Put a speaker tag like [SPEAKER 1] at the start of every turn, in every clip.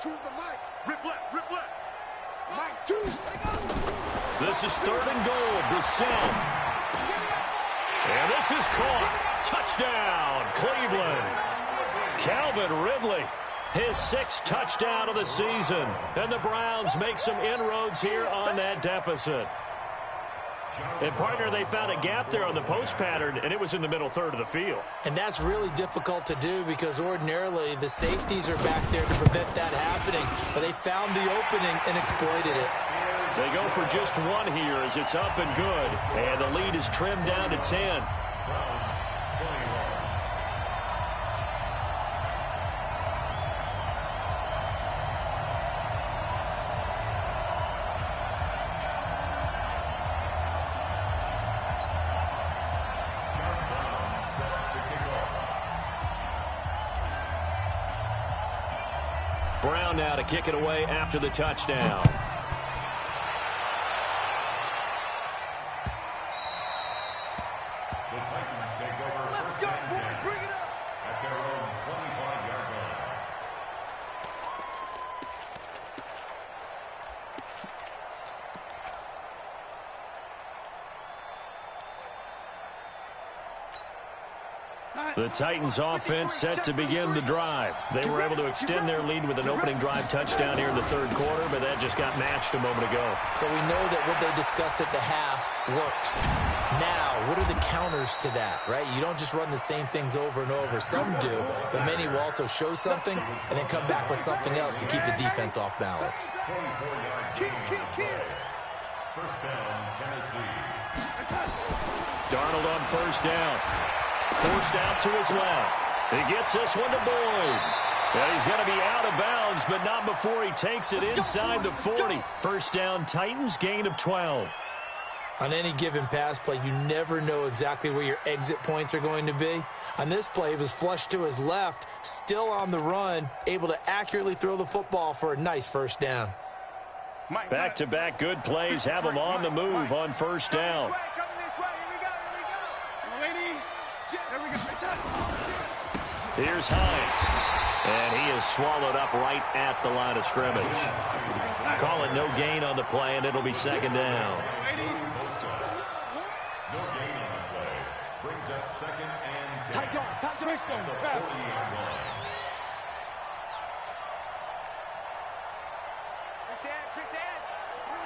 [SPEAKER 1] This is 3rd and goal. Brissett. And this is caught. Touchdown, Cleveland. Calvin Ridley, his 6th touchdown of the season. And the Browns make some inroads here on that deficit. And, partner, they found a gap there on the post pattern, and it was in the middle third of the field.
[SPEAKER 2] And that's really difficult to do because ordinarily the safeties are back there to prevent that happening. But they found the opening and exploited it.
[SPEAKER 1] They go for just one here as it's up and good. And the lead is trimmed down to 10. Brown now to kick it away after the touchdown.
[SPEAKER 3] The Titans take over first and 10 at their own 25-yard line.
[SPEAKER 1] The Titans offense set to begin the drive. They were able to extend their lead with an opening drive touchdown here in the 3rd quarter, but that just got matched a moment ago.
[SPEAKER 2] So we know that what they discussed at the half worked. Now, what are the counters to that, right? You don't just run the same things over and over. Some do, but many will also show something and then come back with something else to keep the defense off balance.
[SPEAKER 3] 24-yard first down, Tennessee.
[SPEAKER 1] Darnold on first down. Forced out to his left. He gets this one to Boyd. And he's going to be out of bounds, but not before he takes it inside the 40. First down, Titans, gain of 12.
[SPEAKER 2] On any given pass play, you never know exactly where your exit points are going to be. On this play, he was flushed to his left, still on the run, able to accurately throw the football for a nice first down.
[SPEAKER 1] Back-to-back good plays have him on the move on first down. Here's Hines. And he is swallowed up right at the line of scrimmage. Call it no gain on the play, and it'll be second down.
[SPEAKER 3] No gain on the play. Brings up second and 10.
[SPEAKER 4] Tight to the
[SPEAKER 3] 40-yard line.
[SPEAKER 4] Quick dance.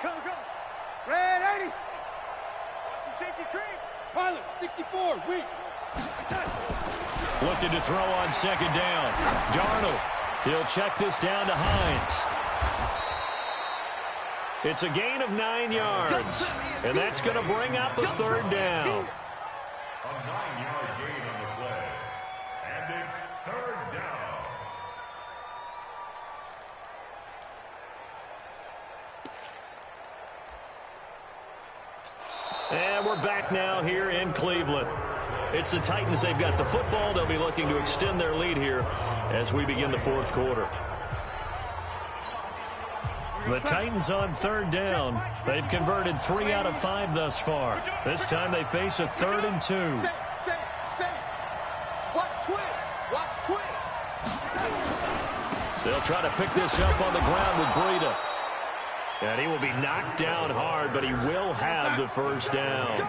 [SPEAKER 4] Go. Red 80. It's a safety creep. Pilot, 64, weak.
[SPEAKER 1] Looking to throw on second down. Darnold. He'll check this down to Hines. It's a gain of 9 yards. And that's going to bring up a third down.
[SPEAKER 3] A 9-yard gain on the play. And it's third down.
[SPEAKER 1] And we're back now here in Cleveland. It's the Titans. They've got the football. They'll be looking to extend their lead here as we begin the 4th quarter. The Titans on third down. They've converted 3 out of 5 thus far. This time they face a 3rd and 2.
[SPEAKER 4] Watch twins.
[SPEAKER 1] They'll try to pick this up on the ground with Breida. And he will be knocked down hard, but he will have the first down.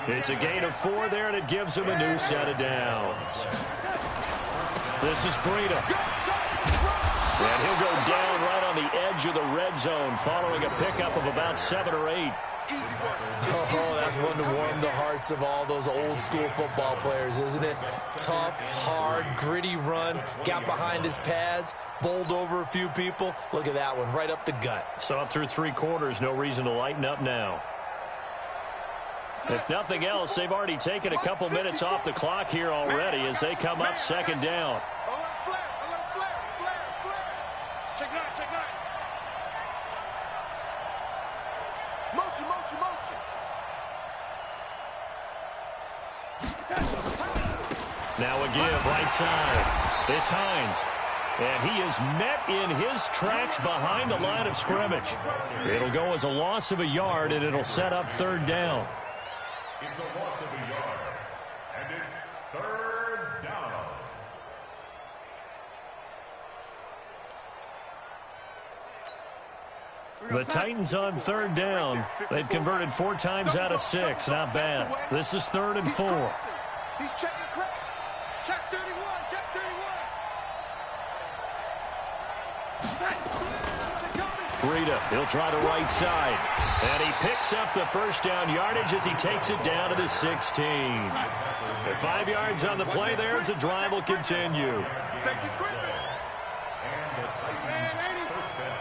[SPEAKER 1] It's a gain of 4 there, and it gives him a new set of downs. This is Breida. And he'll go down right on the edge of the red zone following a pickup of about 7 or 8.
[SPEAKER 2] Oh, that's one to warm the hearts of all those old school football players, isn't it? Tough, hard, gritty run, got behind his pads, bowled over a few people. Look at that one, right up the gut.
[SPEAKER 1] So up through 3 quarters, no reason to lighten up now. If nothing else, they've already taken a couple minutes off the clock here already as they come up second down.
[SPEAKER 4] Check it out. Motion.
[SPEAKER 1] Now a give right side. It's Hines. And he is met in his tracks behind the line of scrimmage. It'll go as a loss of a yard, and it'll set up third down.
[SPEAKER 3] It's a loss of a yard. And it's third down.
[SPEAKER 1] The Titans on third down. They've converted 4 times out of 6. Not bad. This is 3rd and 4.
[SPEAKER 4] He's checking crap. Check 31. Check 31.
[SPEAKER 1] Breida, he'll try the right side. And he picks up the first down yardage as he takes it down to the 16. At 5 yards on the play there, as the drive will continue.
[SPEAKER 3] And the Titans first down.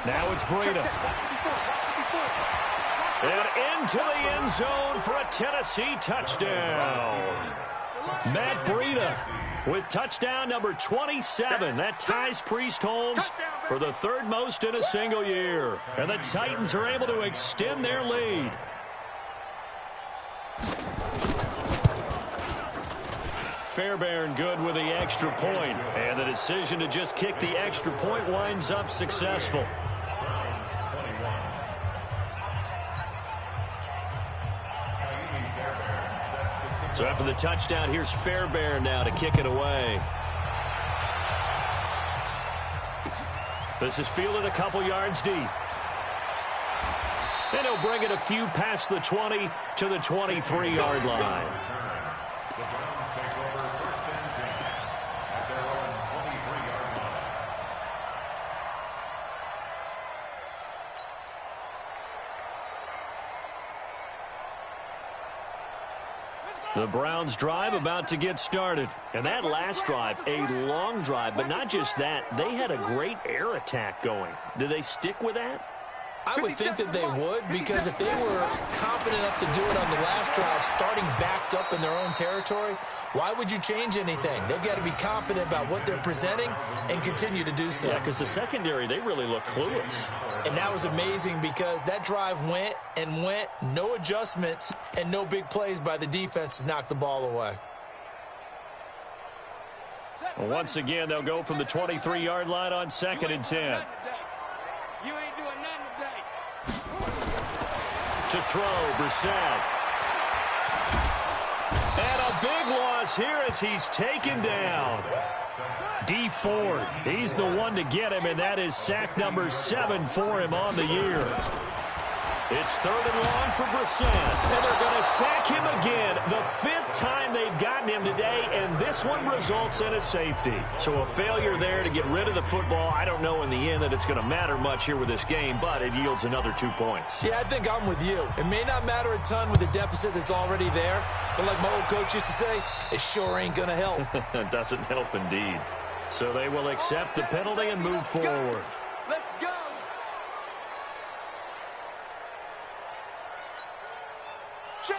[SPEAKER 1] Now it's Breida. And into the end zone for a Tennessee touchdown. Matt Breida with touchdown number 27. That ties Priest Holmes for the 3rd most in a single year. And the Titans are able to extend their lead. Fairbairn good with the extra point. And the decision to just kick the extra point winds up successful. So after the touchdown, here's Fairbairn now to kick it away. This is fielded a couple yards deep. And he'll bring it a few past the 20 to the 23-yard line.
[SPEAKER 3] The Browns take over 1st and 10 at their own 23-yard line.
[SPEAKER 1] The Browns drive about to get started. And that last drive, a long drive, but not just that. They had a great air attack going. Do they stick with that?
[SPEAKER 2] I would think that they would, because if they were confident enough to do it on the last drive, starting backed up in their own territory, why would you change anything? They've got to be confident about what they're presenting and continue to do so.
[SPEAKER 1] Yeah, because the secondary, they really look clueless.
[SPEAKER 2] And that was amazing because that drive went and went, no adjustments, and no big plays by the defense to knock the ball away.
[SPEAKER 1] Well, once again, they'll go from the 23-yard line on 2nd and 10.
[SPEAKER 4] You ain't doing nothing today.
[SPEAKER 1] To throw, Brissett. And a big loss here as he's taken down. D. Ford, he's the one to get him, and that is sack number 7 for him on the year. It's 3rd and long for Brissett, and they're going to sack him again. The 5th time they've gotten him today, and this one results in a safety. So a failure there to get rid of the football. I don't know in the end that it's going to matter much here with this game, but it yields another 2 points.
[SPEAKER 2] Yeah, I think I'm with you. It may not matter a ton with the deficit that's already there, but like my old coach used to say, it sure ain't going to help.
[SPEAKER 1] It doesn't help indeed. So they will accept the penalty and move forward.
[SPEAKER 4] Let's go.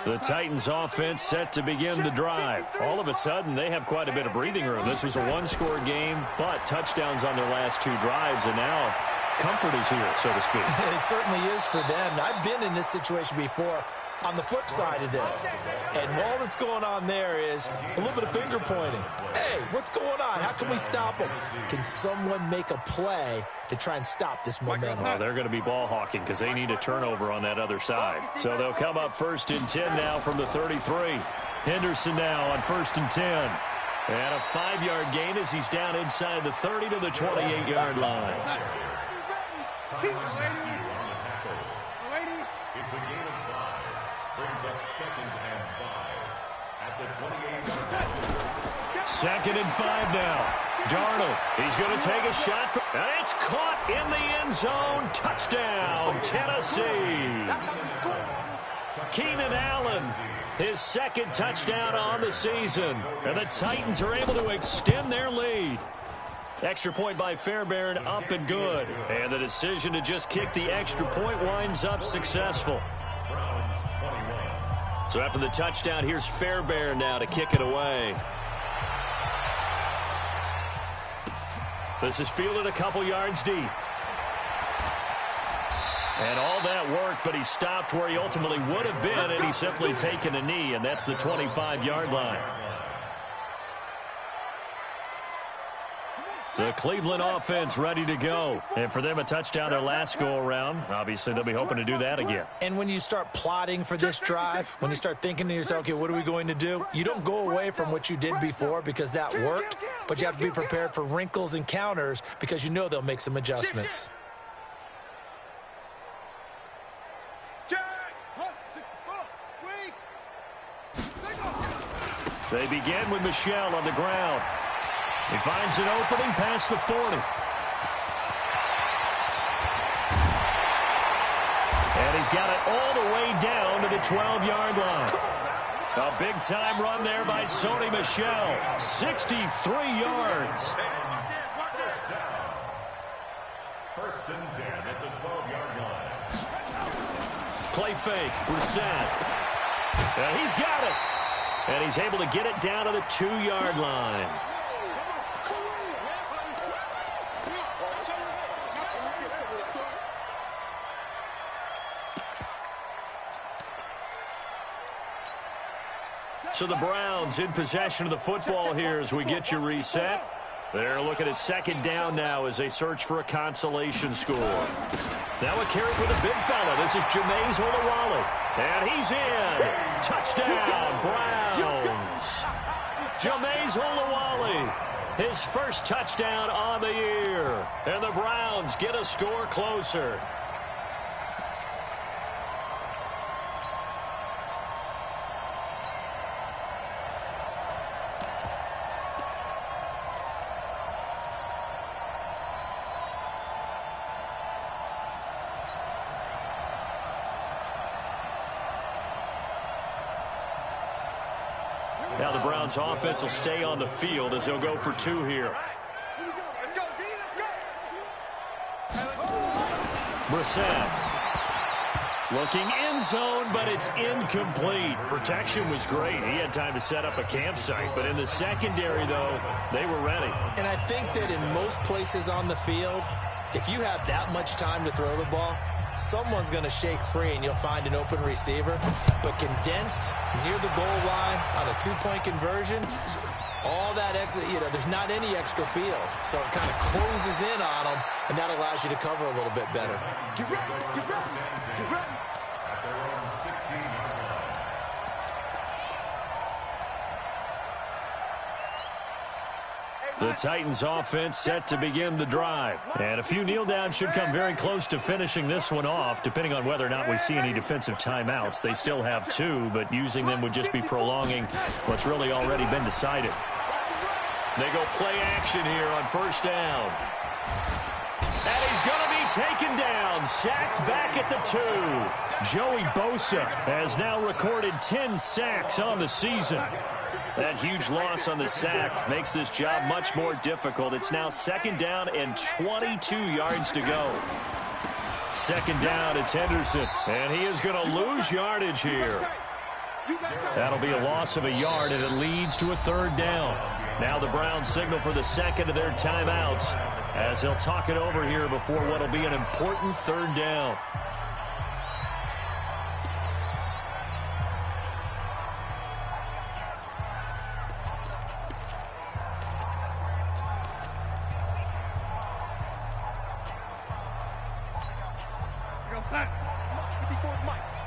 [SPEAKER 1] The Titans offense set to begin the drive. All of a sudden, they have quite a bit of breathing room. This was a one-score game, but touchdowns on their last 2 drives, and now comfort is here, so to speak.
[SPEAKER 2] It certainly is for them. I've been in this situation before on the flip side of this. And all that's going on there is a little bit of finger pointing. Hey, what's going on? How can we stop them? Can someone make a play to try and stop this momentum?
[SPEAKER 1] Oh, they're going to be ball hawking because they need a turnover on that other side. So they'll come up 1st and 10 now from the 33. Henderson now on 1st and 10. And a 5-yard gain as he's down inside the 30 to the 28-yard line.
[SPEAKER 3] It's a gain of 5. Brings up 2nd and 5 at the 28-yard line.
[SPEAKER 1] 2nd and 5 now. Darnold, he's going to take a shot. And it's caught in the end zone. Touchdown, Tennessee. Keenan Allen, his 2nd touchdown on the season. And the Titans are able to extend their lead. Extra point by Fairbairn, up and good. And the decision to just kick the extra point winds up successful. So after the touchdown, here's Fairbairn now to kick it away. This is fielded a couple yards deep. And all that worked, but he stopped where he ultimately would have been, and he's simply taken a knee, and that's the 25-yard line. The Cleveland offense ready to go. And for them, a touchdown their last go-around. Obviously, they'll be hoping to do that again.
[SPEAKER 2] And when you start plotting for this drive, when you start thinking to yourself, okay, what are we going to do? You don't go away from what you did before because that worked, but you have to be prepared for wrinkles and counters because you know they'll make some adjustments.
[SPEAKER 1] They begin with Michel on the ground. He finds an opening past the 40. And he's got it all the way down to the 12-yard line. A big-time run there by Sony Michel. 63 yards.
[SPEAKER 3] First and 10 at the 12-yard line.
[SPEAKER 1] Play fake. Brissett. And he's got it. And he's able to get it down to the 2-yard line. So the Browns in possession of the football here as we get you reset. They're looking at second down now as they search for a consolation score. Now a carry for the big fella. This is Jameis Olawale. And he's in. Touchdown, Browns. Jameis Olawale, his first touchdown on the year. And the Browns get a score closer. Now the Browns offense will stay on the field as they'll go for 2 here.
[SPEAKER 4] Let's go, D, let's go.
[SPEAKER 1] Brissett looking end zone, but it's incomplete. Protection was great. He had time to set up a campsite, but in the secondary, though, they were ready.
[SPEAKER 2] And I think that in most places on the field, if you have that much time to throw the ball, someone's going to shake free and you'll find an open receiver. But condensed near the goal line on a 2-point conversion, all that extra, there's not any extra field. So it kind of closes in on them, and that allows you to cover a little bit better.
[SPEAKER 4] Get ready, get ready, get ready.
[SPEAKER 3] At their own 16-yard line.
[SPEAKER 1] The Titans offense set to begin the drive. And a few kneel downs should come very close to finishing this one off, depending on whether or not we see any defensive timeouts. They still have 2, but using them would just be prolonging what's really already been decided. They go play action here on first down. And he's going to be taken down, sacked back at the 2. Joey Bosa has now recorded 10 sacks on the season. That huge loss on the sack makes this job much more difficult. It's now second down and 22 yards to go. Second down, it's Henderson, and he is going to lose yardage here. That'll be a loss of a yard, and it leads to a third down. Now the Browns signal for the second of their timeouts as they'll talk it over here before what'll be an important third down.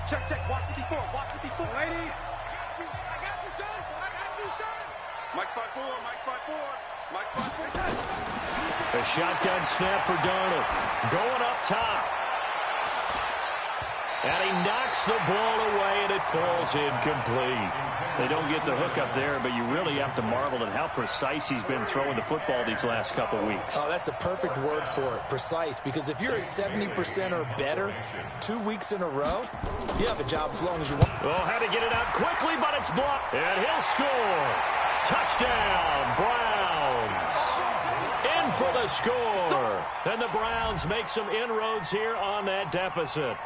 [SPEAKER 4] Check, watch 54, watch 54. Lady. I got you, son. Mike 5-4, Mike 5-4, Mike 5-4.
[SPEAKER 1] A shotgun snap for Darnold. Going up top. And he knocks the ball away, and it falls incomplete. They don't get the hook up there, but you really have to marvel at how precise he's been throwing the football these last couple weeks.
[SPEAKER 2] Oh, that's a perfect word for it, precise, because if you're at 70% or better 2 weeks in a row, you have a job as long as you want.
[SPEAKER 1] Oh, had to get it out quickly, but it's blocked. And he'll score. Touchdown, Browns. In for the score. And the Browns make some inroads here on that deficit.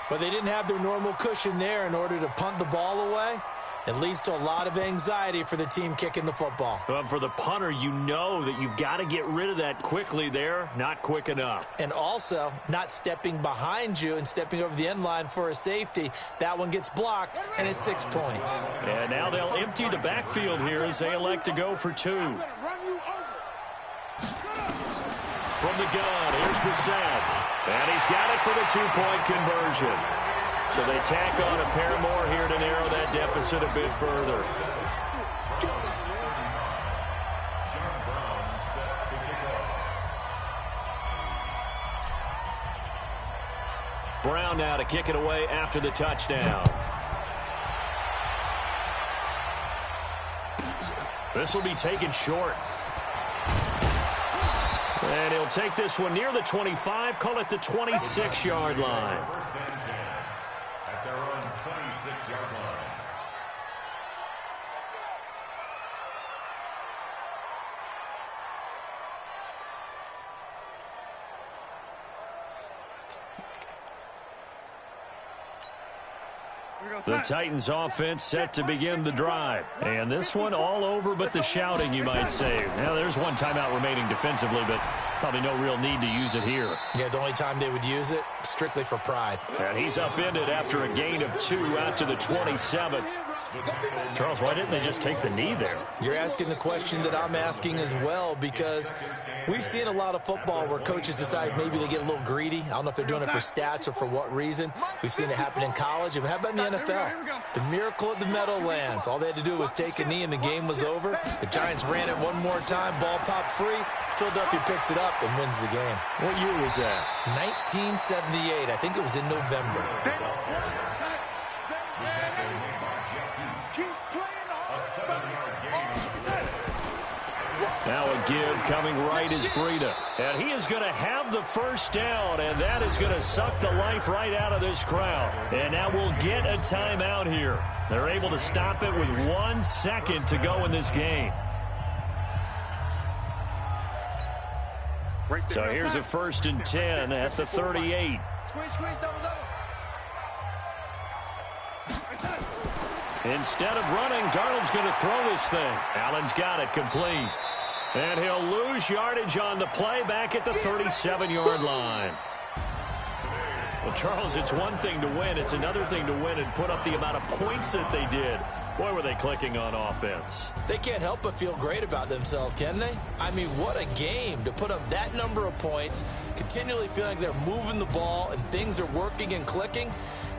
[SPEAKER 2] But they didn't have their normal cushion there in order to punt the ball away. It leads to a lot of anxiety for the team kicking the football.
[SPEAKER 1] But for the punter, you know that you've got to get rid of that quickly there. Not quick enough.
[SPEAKER 2] And also, not stepping behind you and stepping over the end line for a safety. That one gets blocked, and it's 6 points.
[SPEAKER 1] And now they'll empty the backfield here as they elect to go for 2. from the gun. Here's Brissett. And he's got it for the two-point conversion. So they tack on a pair more here to narrow that deficit a bit further. Brown now to kick it away after the touchdown. This will be taken short. And he'll take this one near the 25, call it the 26-yard line.
[SPEAKER 3] At their own 26-yard line.
[SPEAKER 1] The Titans offense set to begin the drive. And this one all over but the shouting, you might say. Now, there's one timeout remaining defensively, but probably no real need to use it here.
[SPEAKER 2] Yeah, the only time they would use it, strictly for pride.
[SPEAKER 1] And he's upended after a gain of 2 out to the 27. Charles, why didn't they just take the knee there?
[SPEAKER 2] You're asking the question that I'm asking as well, because we've seen a lot of football where coaches decide maybe they get a little greedy. I don't know if they're doing it for stats or for what reason. We've seen it happen in college. And how about in the NFL? The miracle of the Meadowlands. All they had to do was take a knee and the game was over. The Giants ran it one more time. Ball popped free. Philadelphia picks it up and wins the game.
[SPEAKER 1] What year was that?
[SPEAKER 2] 1978. I think it was in November.
[SPEAKER 1] Now a give coming right is Breida. And he is going to have the first down, and that is going to suck the life right out of this crowd. And now we'll get a timeout here. They're able to stop it with 1 second to go in this game. So here's a 1st and 10 at the 38. Instead of running, Darnold's going to throw this thing. Allen's got it complete. And he'll lose yardage on the play back at the 37-yard line. Well, Charles, it's one thing to win. It's another thing to win and put up the amount of points that they did. Boy, were they clicking on offense.
[SPEAKER 2] They can't help but feel great about themselves, can they? I mean, what a game to put up that number of points, continually feeling like they're moving the ball and things are working and clicking.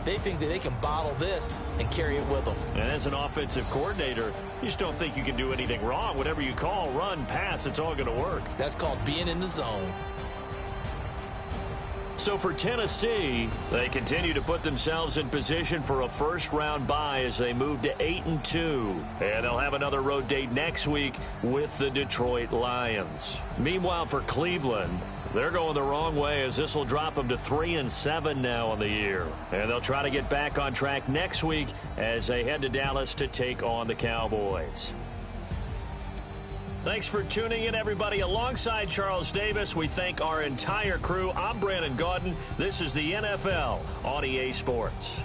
[SPEAKER 2] They think that they can bottle this and carry it with them.
[SPEAKER 1] And as an offensive coordinator, you just don't think you can do anything wrong. Whatever you call, run, pass, it's all going to work.
[SPEAKER 2] That's called being in the zone.
[SPEAKER 1] So for Tennessee, they continue to put themselves in position for a first-round bye as they move to 8-2. And they'll have another road date next week with the Detroit Lions. Meanwhile, for Cleveland, they're going the wrong way as this will drop them to 3-7 now on the year. And they'll try to get back on track next week as they head to Dallas to take on the Cowboys. Thanks for tuning in, everybody. Alongside Charles Davis, we thank our entire crew. I'm Brandon Gaudin. This is the NFL on EA Sports.